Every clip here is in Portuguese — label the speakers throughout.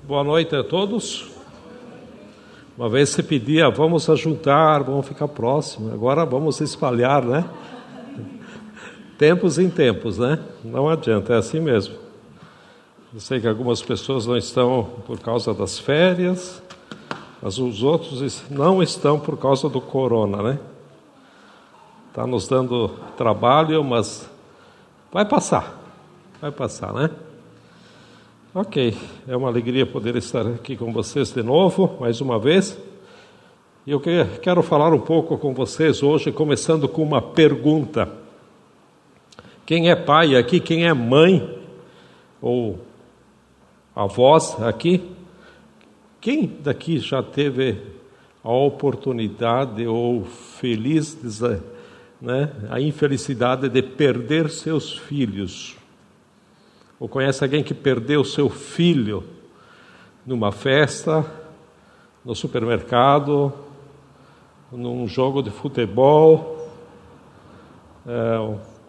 Speaker 1: Boa noite a todos. Uma vez você pedia, vamos ajuntar, vamos ficar próximos. Agora vamos espalhar, né? Tempos em tempos, né? Não adianta, é assim mesmo. Eu sei que algumas pessoas não estão por causa das férias, mas os outros não estão por causa do corona, né? Está nos dando trabalho, mas vai passar, né? Ok, é uma alegria poder estar aqui com vocês de novo, mais uma vez. E eu quero falar um pouco com vocês hoje, começando com uma pergunta. Quem é pai aqui, quem é mãe, ou avós aqui, quem daqui já teve a oportunidade ou feliz, né, a infelicidade de perder seus filhos? Ou conhece alguém que perdeu seu filho numa festa, no supermercado, num jogo de futebol,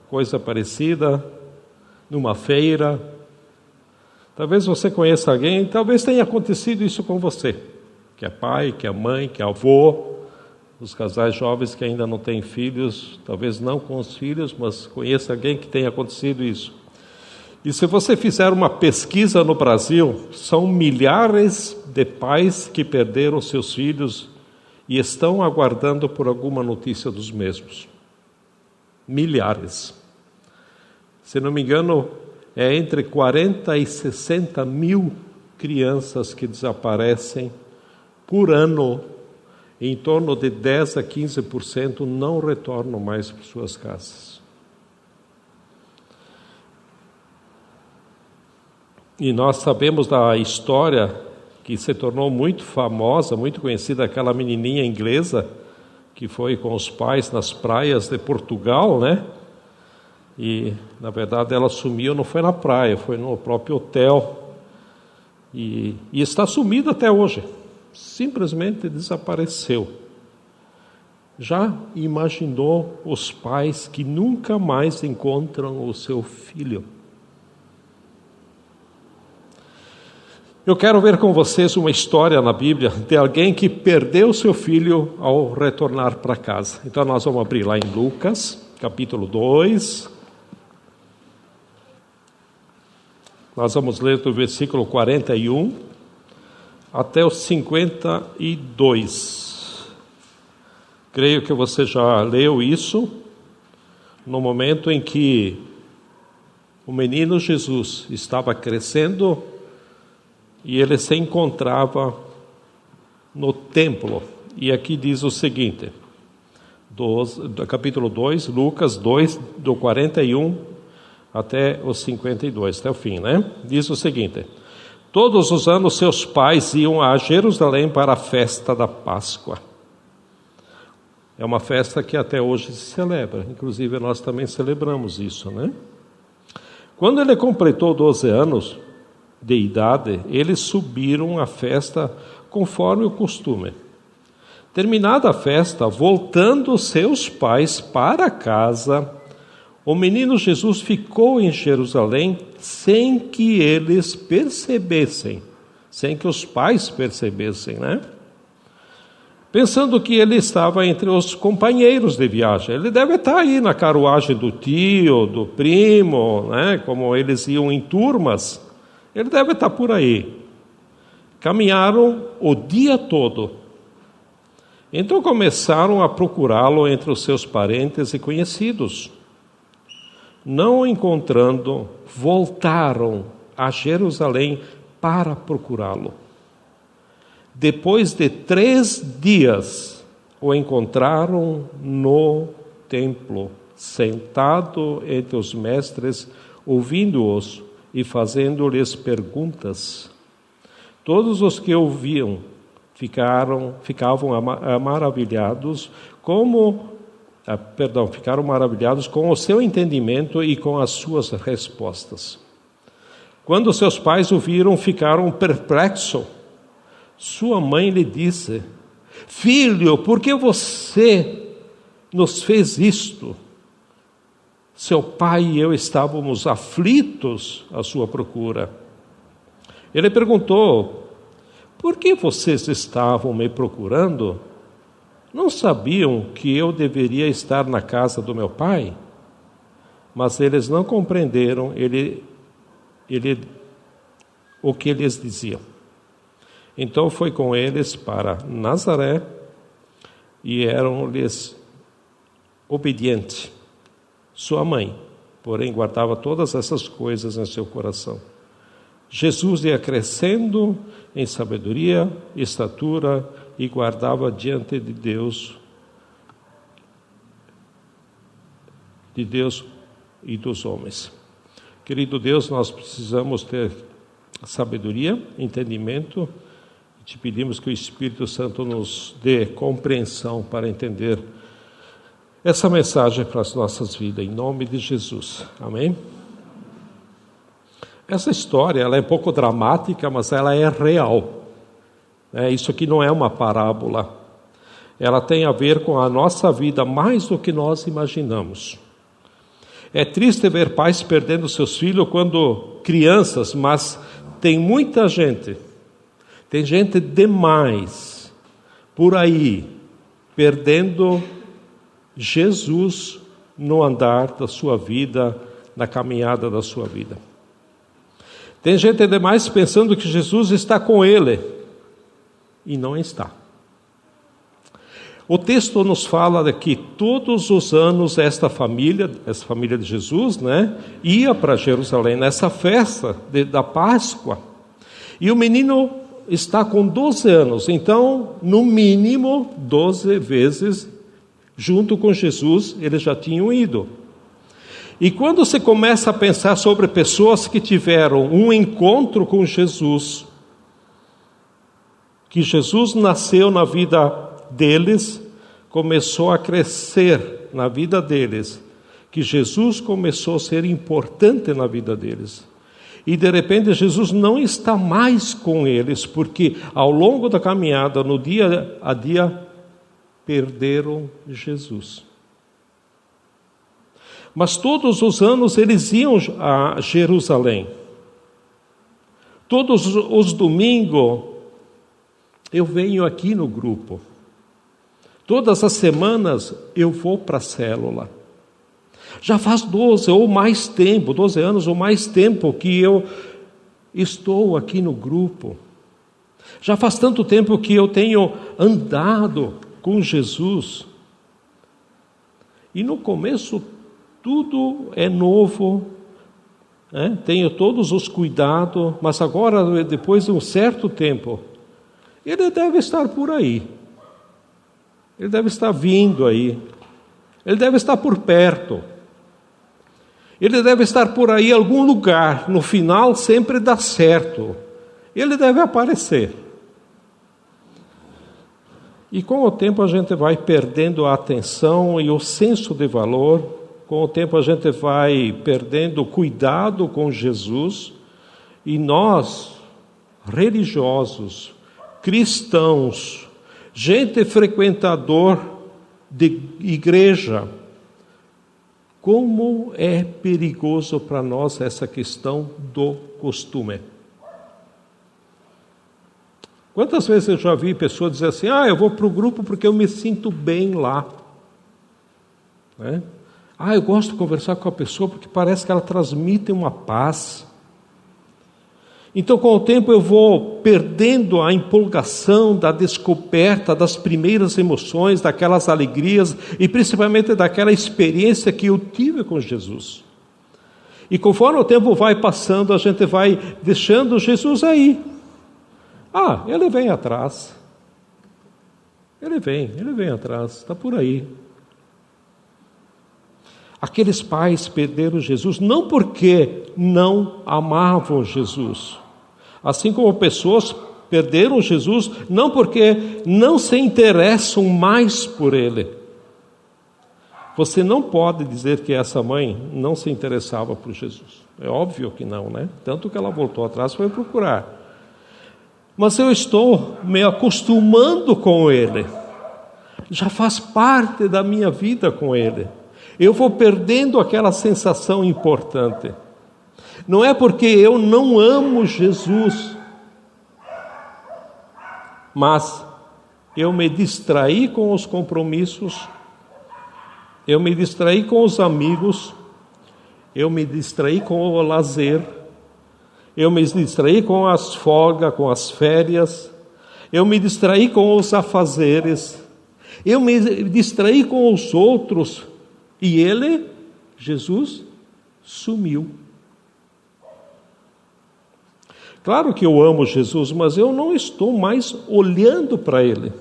Speaker 1: coisa parecida, numa feira? Talvez você conheça alguém, talvez tenha acontecido isso com você, que é pai, que é mãe, que é avô, os casais jovens que ainda não têm filhos, talvez não com os filhos, mas conheça alguém que tenha acontecido isso. E se você fizer uma pesquisa no Brasil, são milhares de pais que perderam seus filhos e estão aguardando por alguma notícia dos mesmos. Milhares. Se não me engano, é entre 40 e 60 mil crianças que desaparecem por ano. Em torno de 10 a 15% não retornam mais para suas casas. E nós sabemos da história que se tornou muito famosa, muito conhecida, aquela menininha inglesa que foi com os pais nas praias de Portugal, né? E, na verdade, ela sumiu, não foi na praia, foi no próprio hotel. E está sumida até hoje. Simplesmente desapareceu. Já imaginou os pais que nunca mais encontram o seu filho? Eu quero ver com vocês uma história na Bíblia de alguém que perdeu seu filho ao retornar para casa. Então nós vamos abrir lá em Lucas, capítulo 2. Nós vamos ler do versículo 41 até o 52. Creio que você já leu isso no momento em que o menino Jesus estava crescendo e ele se encontrava no templo. E aqui diz o seguinte, do capítulo 2, Lucas 2, do 41 até o 52, até o fim, né? Diz o seguinte: todos os anos seus pais iam a Jerusalém para a festa da Páscoa. É uma festa que até hoje se celebra, inclusive nós também celebramos isso, né? Quando ele completou 12 anos de idade, eles subiram à festa conforme o costume. Terminada a festa, voltando seus pais para casa, o menino Jesus ficou em Jerusalém sem que eles percebessem, sem que os pais percebessem, né? Pensando que ele estava entre os companheiros de viagem. Ele deve estar aí na carruagem do tio, do primo, né? Como eles iam em turmas. Ele deve estar por aí. Caminharam o dia todo. Então começaram a procurá-lo entre os seus parentes e conhecidos. Não o encontrando, voltaram a Jerusalém para procurá-lo. Depois de 3 dias, o encontraram no templo, sentado entre os mestres, ouvindo-os e fazendo-lhes perguntas. Todos os que ouviam ficavam maravilhados com o seu entendimento e com as suas respostas. Quando seus pais o viram, ficaram perplexos. Sua mãe lhe disse: filho, por que você nos fez isto? Seu pai e eu estávamos aflitos à sua procura. Ele perguntou: por que vocês estavam me procurando? Não sabiam que eu deveria estar na casa do meu pai? Mas eles não compreenderam o que eles diziam. Então foi com eles para Nazaré e eram-lhes obedientes. Sua mãe, porém, guardava todas essas coisas em seu coração. Jesus ia crescendo em sabedoria, estatura e guardava diante de Deus e dos homens. Querido Deus, nós precisamos ter sabedoria, entendimento. Te pedimos que o Espírito Santo nos dê compreensão para entender essa mensagem para as nossas vidas, em nome de Jesus. Amém? Essa história ela é um pouco dramática, mas ela é real. Isso aqui não é uma parábola. Ela tem a ver com a nossa vida mais do que nós imaginamos. É triste ver pais perdendo seus filhos quando crianças, mas tem muita gente, tem gente demais por aí, perdendo Jesus no andar da sua vida, na caminhada da sua vida. Tem gente demais pensando que Jesus está com ele, e não está. O texto nos fala de que todos os anos essa família de Jesus, ia para Jerusalém nessa festa da Páscoa. E o menino está com 12 anos, então, no mínimo 12 vezes, junto com Jesus, eles já tinham ido. E quando você começa a pensar sobre pessoas que tiveram um encontro com Jesus, que Jesus nasceu na vida deles, começou a crescer na vida deles, que Jesus começou a ser importante na vida deles. E de repente Jesus não está mais com eles, porque ao longo da caminhada, no dia a dia, perderam Jesus. Mas todos os anos eles iam a Jerusalém. Todos os domingos eu venho aqui no grupo. Todas as semanas eu vou para a célula. Já faz 12 anos ou mais tempo que eu estou aqui no grupo. Já faz tanto tempo que eu tenho andado com Jesus. E no começo tudo é novo, tenho todos os cuidados, mas agora, depois de um certo tempo, ele deve estar por aí. Ele deve estar vindo aí. Ele deve estar por perto. Ele deve estar por aí em algum lugar. No final sempre dá certo. Ele deve aparecer. E com o tempo a gente vai perdendo a atenção e o senso de valor. Com o tempo a gente vai perdendo o cuidado com Jesus. E nós, religiosos, cristãos, gente frequentador de igreja, como é perigoso para nós essa questão do costume. Quantas vezes eu já vi pessoas dizer assim, eu vou para o grupo porque eu me sinto bem lá. Eu gosto de conversar com a pessoa porque parece que ela transmite uma paz. Então, com o tempo, eu vou perdendo a empolgação da descoberta das primeiras emoções, daquelas alegrias e principalmente daquela experiência que eu tive com Jesus. E conforme o tempo vai passando, a gente vai deixando Jesus aí. Ele vem atrás. Ele vem atrás, está por aí. Aqueles pais perderam Jesus não porque não amavam Jesus, assim como pessoas perderam Jesus não porque não se interessam mais por Ele. Você não pode dizer que essa mãe não se interessava por Jesus. É óbvio que não, Tanto que ela voltou atrás e foi procurar. Mas eu estou me acostumando com Ele. Já faz parte da minha vida com Ele. Eu vou perdendo aquela sensação importante. Não é porque eu não amo Jesus. mas eu me distraí com os compromissos, eu me distraí com os amigos, eu me distraí com o lazer, eu me distraí com as folgas, com as férias, eu me distraí com os afazeres, eu me distraí com os outros, e ele, Jesus, sumiu. Claro que eu amo Jesus, mas eu não estou mais olhando para ele.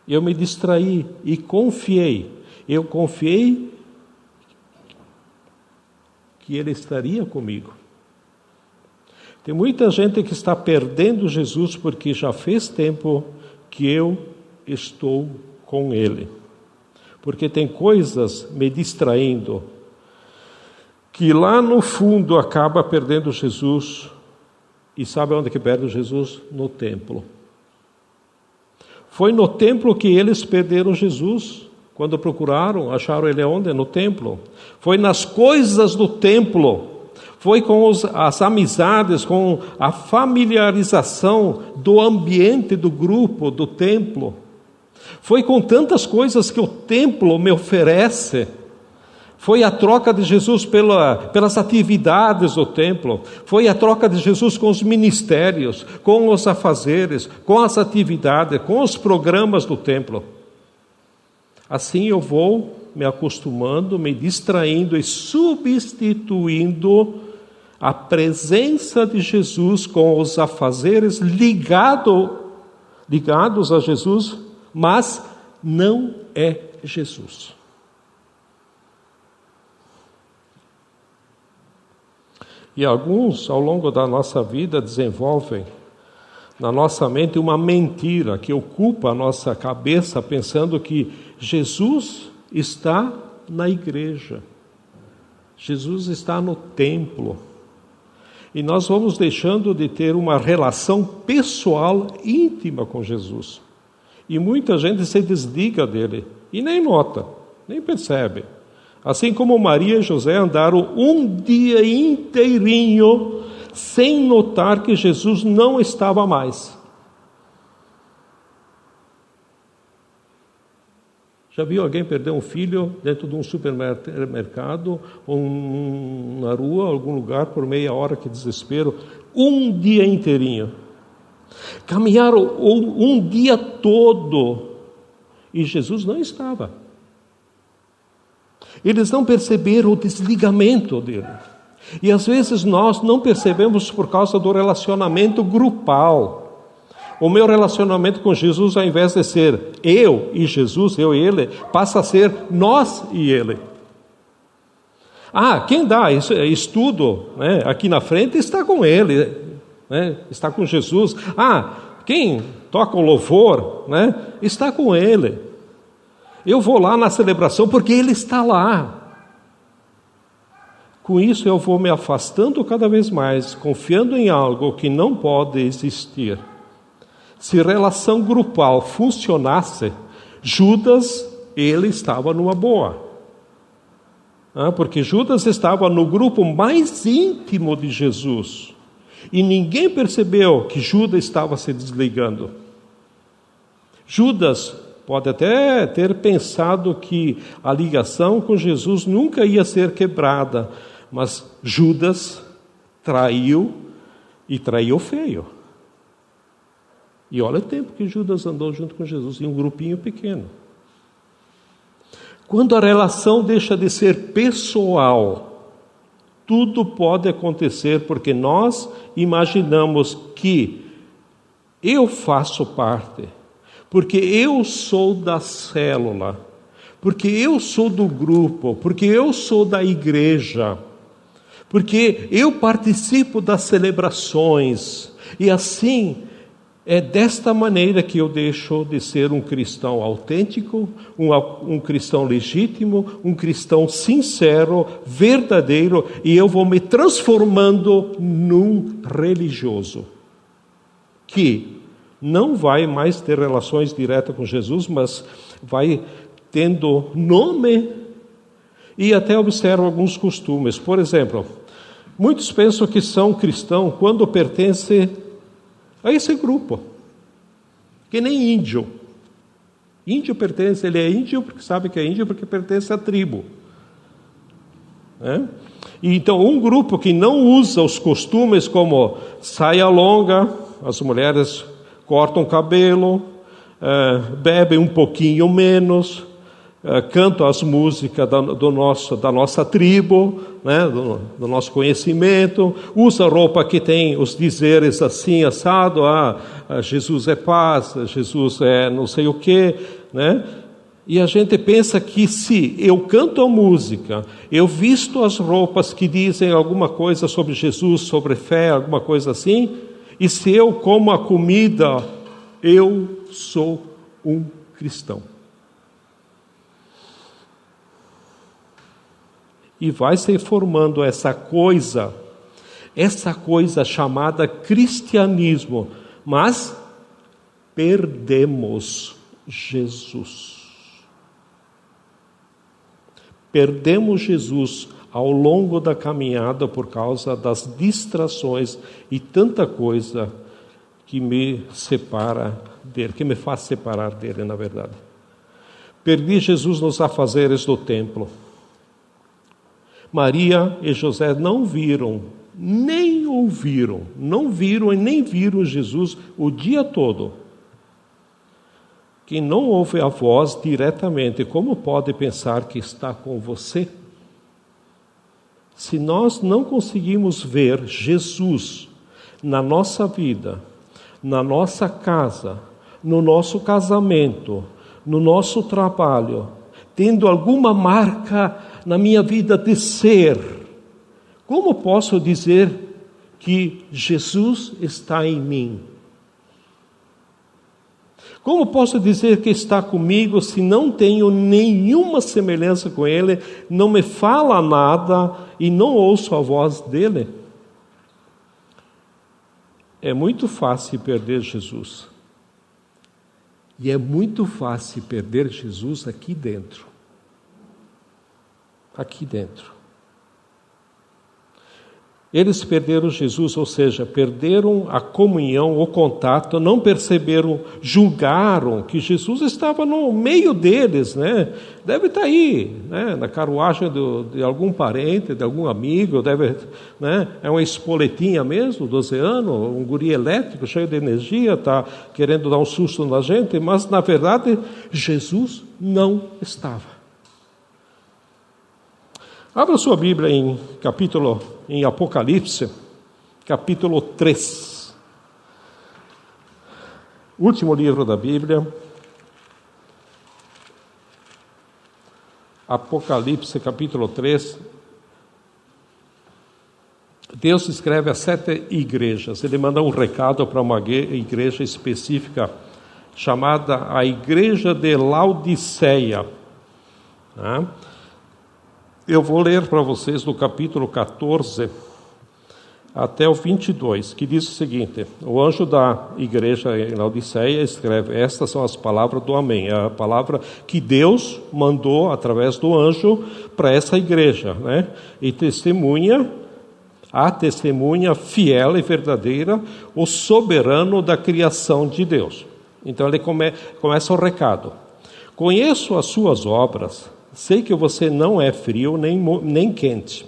Speaker 1: Eu me distraí e confiei. Eu confiei que ele estaria comigo. Tem muita gente que está perdendo Jesus porque já fez tempo que eu estou com ele. Porque tem coisas me distraindo, que lá no fundo acaba perdendo Jesus. E sabe onde que perde Jesus? No templo. Foi no templo que eles perderam Jesus. Quando procuraram, acharam ele onde? No templo. Foi nas coisas do templo. Foi com as amizades, com a familiarização do ambiente, do grupo, do templo. Foi com tantas coisas que o templo me oferece. Foi a troca de Jesus pelas atividades do templo. Foi a troca de Jesus com os ministérios, com os afazeres, com as atividades, com os programas do templo. Assim eu vou me acostumando, me distraindo e substituindo a presença de Jesus com os afazeres ligados a Jesus, mas não é Jesus. E alguns, ao longo da nossa vida, desenvolvem na nossa mente uma mentira que ocupa a nossa cabeça, pensando que Jesus está na igreja, Jesus está no templo. E nós vamos deixando de ter uma relação pessoal, íntima com Jesus. E muita gente se desliga dele e nem nota, nem percebe. Assim como Maria e José andaram um dia inteirinho sem notar que Jesus não estava mais. Já viu alguém perder um filho dentro de um supermercado, ou na rua, algum lugar, por meia hora, que desespero? Um dia inteirinho. Caminharam um dia todo e Jesus não estava. Eles não perceberam o desligamento dele. E às vezes nós não percebemos por causa do relacionamento grupal. O meu relacionamento com Jesus, ao invés de ser eu e Jesus, eu e ele, passa a ser nós e ele. Quem dá estudo, né, aqui na frente está com ele, né, está com Jesus. Quem toca o louvor, né, está com ele. Eu vou lá na celebração porque ele está lá. Com isso eu vou me afastando cada vez mais, confiando em algo que não pode existir. Se relação grupal funcionasse, Judas, ele estava numa boa. Porque Judas estava no grupo mais íntimo de Jesus. E ninguém percebeu que Judas estava se desligando. Judas pode até ter pensado que a ligação com Jesus nunca ia ser quebrada, mas Judas traiu, e traiu feio. E olha o tempo que Judas andou junto com Jesus, em um grupinho pequeno. Quando a relação deixa de ser pessoal, tudo pode acontecer, porque nós imaginamos que eu faço parte, porque eu sou da célula, porque eu sou do grupo, porque eu sou da igreja, porque eu participo das celebrações, e assim é desta maneira que eu deixo de ser um cristão autêntico, um cristão legítimo, um cristão sincero, verdadeiro, e eu vou me transformando num religioso, que não vai mais ter relações diretas com Jesus, mas vai tendo nome e até observa alguns costumes. Por exemplo, muitos pensam que são cristãos quando pertencem a esse grupo, que nem índio. Índio pertence, ele é índio porque sabe que é índio porque pertence à tribo. E então um grupo que não usa os costumes como saia longa, as mulheres cortam o cabelo, bebem um pouquinho menos, cantam as músicas da nossa tribo, né, do nosso conhecimento, usa roupa que tem os dizeres assim, assado, Jesus é paz, Jesus é não sei o quê, né? E a gente pensa que se eu canto a música, eu visto as roupas que dizem alguma coisa sobre Jesus, sobre fé, alguma coisa assim, e se eu como a comida, eu sou um cristão. E vai se formando essa coisa chamada cristianismo, mas perdemos Jesus. Perdemos Jesus ao longo da caminhada por causa das distrações e tanta coisa que me separa dele, que me faz separar dele, na verdade. Perdi Jesus nos afazeres do templo. Maria e José não viram, nem ouviram, não viram e nem viram Jesus o dia todo. Quem não ouve a voz diretamente, como pode pensar que está com você? Se nós não conseguimos ver Jesus na nossa vida, na nossa casa, no nosso casamento, no nosso trabalho, tendo alguma marca na minha vida de ser, como posso dizer que Jesus está em mim? Como posso dizer que está comigo se não tenho nenhuma semelhança com Ele, não me fala nada e não ouço a voz dEle? É muito fácil perder Jesus. E é muito fácil perder Jesus aqui dentro. Aqui dentro. Eles perderam Jesus, ou seja, perderam a comunhão, o contato, não perceberam, julgaram que Jesus estava no meio deles, né? Deve estar aí, né? Na carruagem de algum parente, de algum amigo, deve, né? É uma espoletinha mesmo, 12 anos, um guri elétrico, cheio de energia, está querendo dar um susto na gente, mas na verdade Jesus não estava. Abra sua Bíblia em Apocalipse, capítulo 3. Último livro da Bíblia. Apocalipse, capítulo 3. Deus escreve a 7 igrejas. Ele manda um recado para uma igreja específica, chamada a Igreja de Laodiceia. Eu vou ler para vocês do capítulo 14 até o 22, que diz o seguinte: o anjo da igreja em Laodiceia escreve: estas são as palavras do Amém, é a palavra que Deus mandou através do anjo para essa igreja, né? E a testemunha fiel e verdadeira, o soberano da criação de Deus. Então ele começa o recado: conheço as suas obras. Sei que você não é frio nem quente.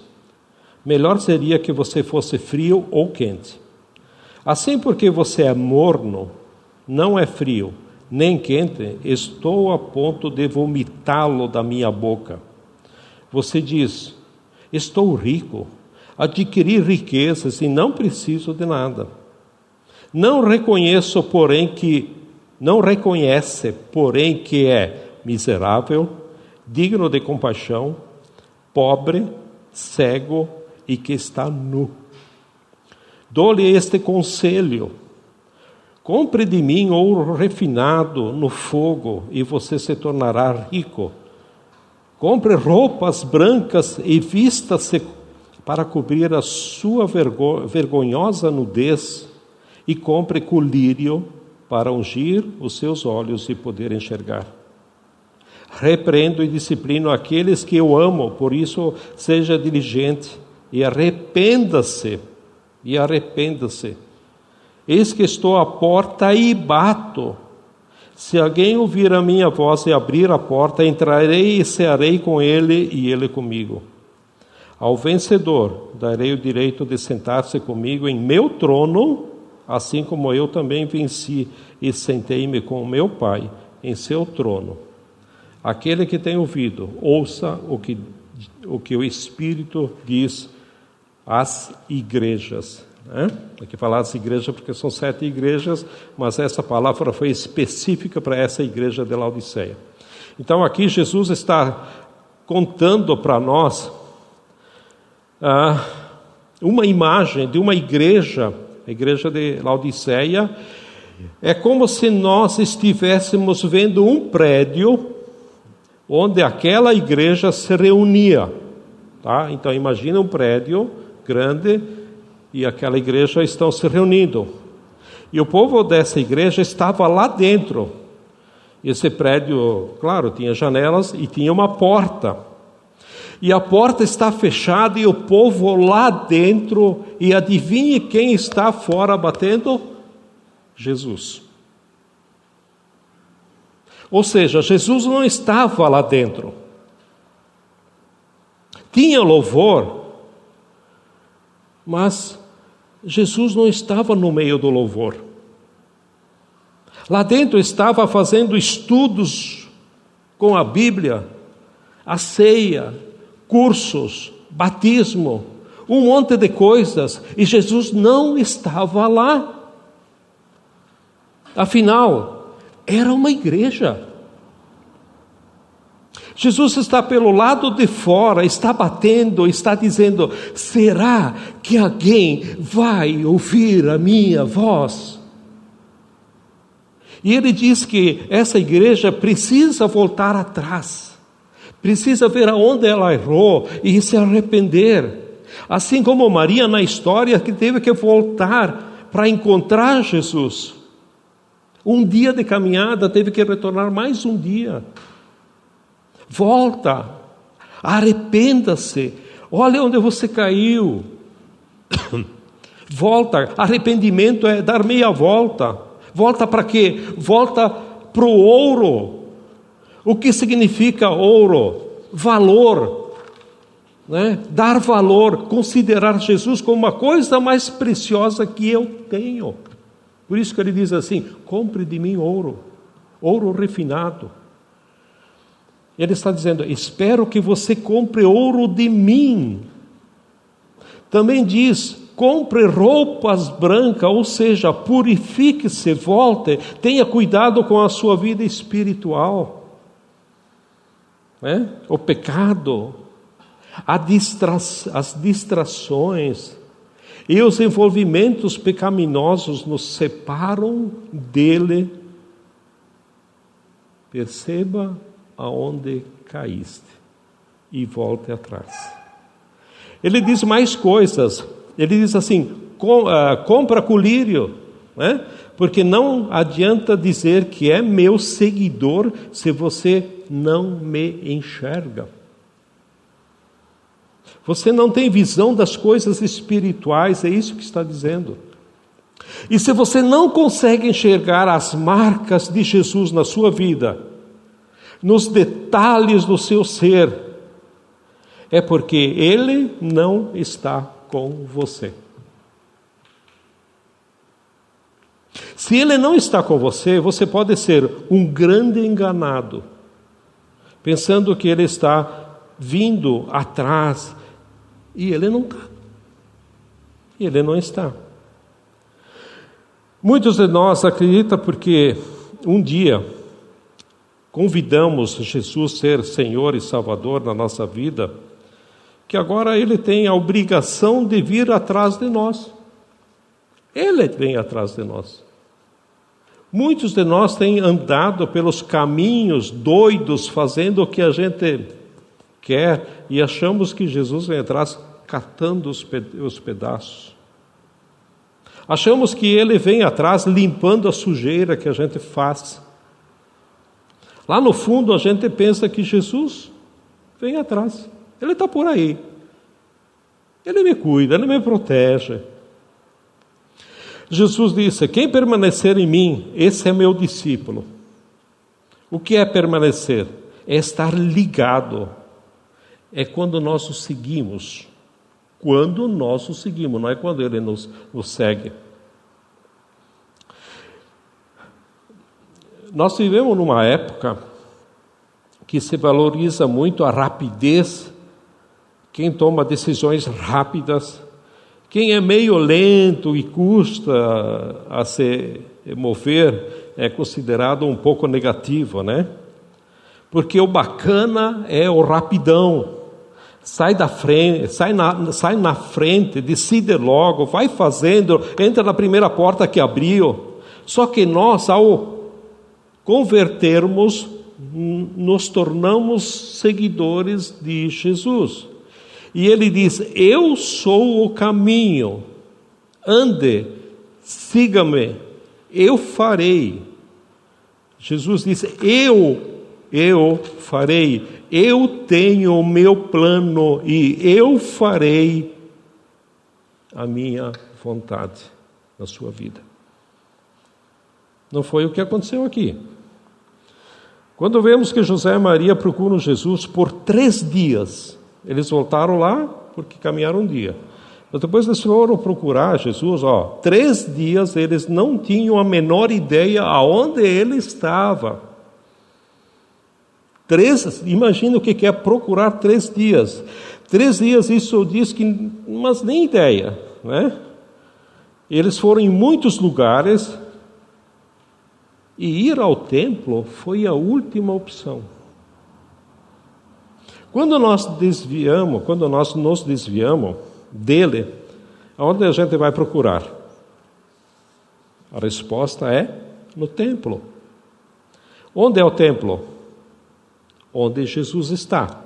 Speaker 1: Melhor seria que você fosse frio ou quente. Assim, porque você é morno, não é frio nem quente, estou a ponto de vomitá-lo da minha boca. Você diz: estou rico, adquiri riquezas e não preciso de nada. Não reconhece, porém, que é miserável, digno de compaixão, pobre, cego e que está nu. Dou-lhe este conselho: compre de mim ouro refinado no fogo e você se tornará rico. Compre roupas brancas e vista-se para cobrir a sua vergonhosa nudez, e compre colírio para ungir os seus olhos e poder enxergar. Repreendo e disciplino aqueles que eu amo, por isso seja diligente e arrependa-se. Eis que estou à porta e bato. Se alguém ouvir a minha voz e abrir a porta, entrarei e cearei com ele e ele comigo. Ao vencedor darei o direito de sentar-se comigo em meu trono, assim como eu também venci e sentei-me com o meu Pai em seu trono. Aquele que tem ouvido, ouça o que o Espírito diz às igrejas. Aqui falar as igrejas porque são 7 igrejas, mas essa palavra foi específica para essa igreja de Laodiceia. Então aqui Jesus está contando para nós uma imagem de uma igreja, a igreja de Laodiceia. É como se nós estivéssemos vendo um prédio onde aquela igreja se reunia, tá? Então imagina um prédio grande e aquela igreja estão se reunindo. E o povo dessa igreja estava lá dentro. Esse prédio, claro, tinha janelas e tinha uma porta. E a porta está fechada e o povo lá dentro, e adivinhe quem está fora batendo? Jesus. Ou seja, Jesus não estava lá dentro. Tinha louvor, mas Jesus não estava no meio do louvor. Lá dentro estava fazendo estudos com a Bíblia, a ceia, cursos, batismo, um monte de coisas, e Jesus não estava lá. Afinal, era uma igreja. Jesus está pelo lado de fora, está batendo, está dizendo: será que alguém vai ouvir a minha voz? E ele diz que essa igreja precisa voltar atrás, precisa ver aonde ela errou e se arrepender. Assim como Maria na história, que teve que voltar para encontrar Jesus. Um dia de caminhada, teve que retornar mais um dia. Volta, arrependa-se, olha onde você caiu. Volta, arrependimento é dar meia volta. Volta para quê? Volta para o ouro. O que significa ouro? Valor, né? Dar valor, considerar Jesus como uma coisa mais preciosa que eu tenho. Por isso que ele diz assim: compre de mim ouro, ouro refinado. Ele está dizendo: espero que você compre ouro de mim. Também diz: compre roupas brancas, ou seja, purifique-se, volte, tenha cuidado com a sua vida espiritual. O pecado, as distrações e os envolvimentos pecaminosos nos separam dele. Perceba aonde caíste e volte atrás. Ele diz mais coisas. Ele diz assim: compra colírio, né? Porque não adianta dizer que é meu seguidor se você não me enxerga. Você não tem visão das coisas espirituais, é isso que está dizendo. E se você não consegue enxergar as marcas de Jesus na sua vida, nos detalhes do seu ser, é porque Ele não está com você. Se Ele não está com você, você pode ser um grande enganado, pensando que Ele está vindo atrás, e Ele não está. Ele não está. Muitos de nós acreditam porque um dia convidamos Jesus a ser Senhor e Salvador na nossa vida, que agora Ele tem a obrigação de vir atrás de nós. Ele vem atrás de nós. Muitos de nós têm andado pelos caminhos doidos, fazendo o que a gente quer, e achamos que Jesus vem atrás catando os pedaços. Achamos que Ele vem atrás limpando a sujeira que a gente faz. Lá no fundo a gente pensa que Jesus vem atrás. Ele está por aí. Ele me cuida, Ele me protege. Jesus disse: quem permanecer em mim, esse é meu discípulo. O que é permanecer? É estar ligado. É quando nós o seguimos. Quando nós o seguimos, não é quando ele nos segue. Nós vivemos numa época que se valoriza muito a rapidez, quem toma decisões rápidas. Quem é meio lento e custa a se mover é considerado um pouco negativo, né? Porque o bacana é o rapidão. Sai da frente, sai na frente, decide logo, vai fazendo, entra na primeira porta que abriu. Só que nós, ao convertermos, nos tornamos seguidores de Jesus. E ele diz: eu sou o caminho, ande, siga-me, eu farei. Jesus disse: eu farei, eu tenho o meu plano e eu farei a minha vontade na sua vida. Não foi o que aconteceu aqui. Quando vemos que José e Maria procuram Jesus por 3 dias, eles voltaram lá porque caminharam um dia. Mas depois eles foram procurar Jesus, 3 dias eles não tinham a menor ideia aonde ele estava. Imagina o que é procurar 3 dias. 3 dias, isso diz que, mas nem ideia, né? Eles foram em muitos lugares e ir ao templo foi a última opção. Quando nós nos desviamos dele, aonde a gente vai procurar? A resposta é no templo. Onde é o templo? Onde Jesus está.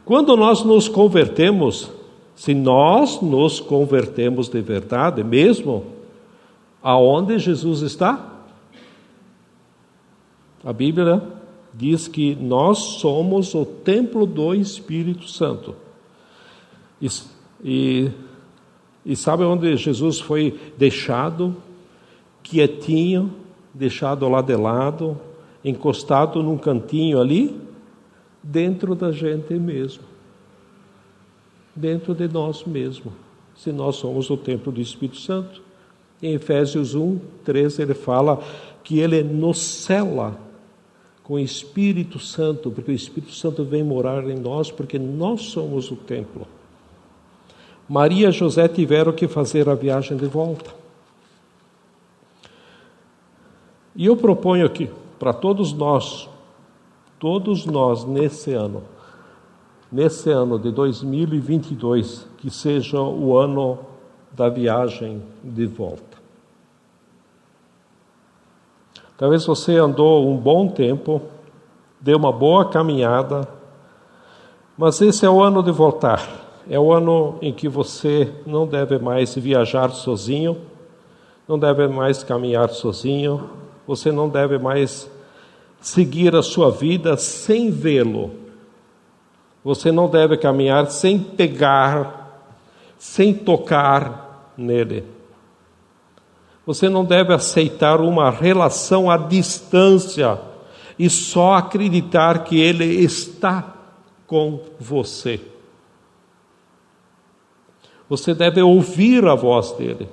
Speaker 1: Quando nós nos convertemos, se nós nos convertemos de verdade mesmo, aonde Jesus está? A Bíblia diz que nós somos o templo do Espírito Santo. E sabe onde Jesus foi deixado? Quietinho, deixado lá de lado, encostado num cantinho ali? Dentro da gente mesmo. Dentro de nós mesmos. Se nós somos o templo do Espírito Santo. Em Efésios 1:3 ele fala que ele nos cela com o Espírito Santo, porque o Espírito Santo vem morar em nós, porque nós somos o templo. Maria e José tiveram que fazer a viagem de volta. E eu proponho aqui, para todos nós nesse ano de 2022, que seja o ano da viagem de volta. Talvez você andou um bom tempo, deu uma boa caminhada, mas esse é o ano de voltar. É o ano em que você não deve mais viajar sozinho, não deve mais caminhar sozinho, você não deve mais seguir a sua vida sem vê-lo. Você não deve caminhar sem pegar, sem tocar nele. Você não deve aceitar uma relação à distância e só acreditar que ele está com você. Você deve ouvir a voz dele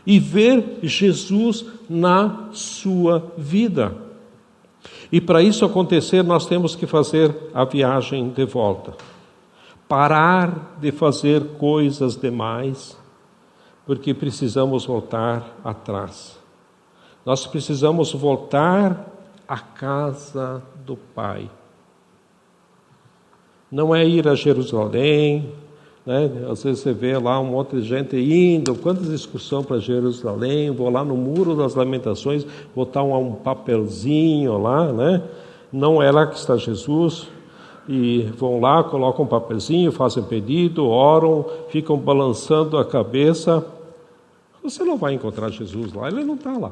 Speaker 1: e ver Jesus na sua vida. E para isso acontecer, nós temos que fazer a viagem de volta. Parar de fazer coisas demais, porque precisamos voltar atrás. Nós precisamos voltar à casa do Pai. Não é ir a Jerusalém, né? Às vezes você vê lá um monte de gente indo, quantas excursões para Jerusalém, vou lá no Muro das Lamentações, botar um papelzinho lá, né? Não é lá que está Jesus. E vão lá, colocam um papelzinho, fazem pedido, oram, ficam balançando a cabeça. Você não vai encontrar Jesus lá, ele não está lá.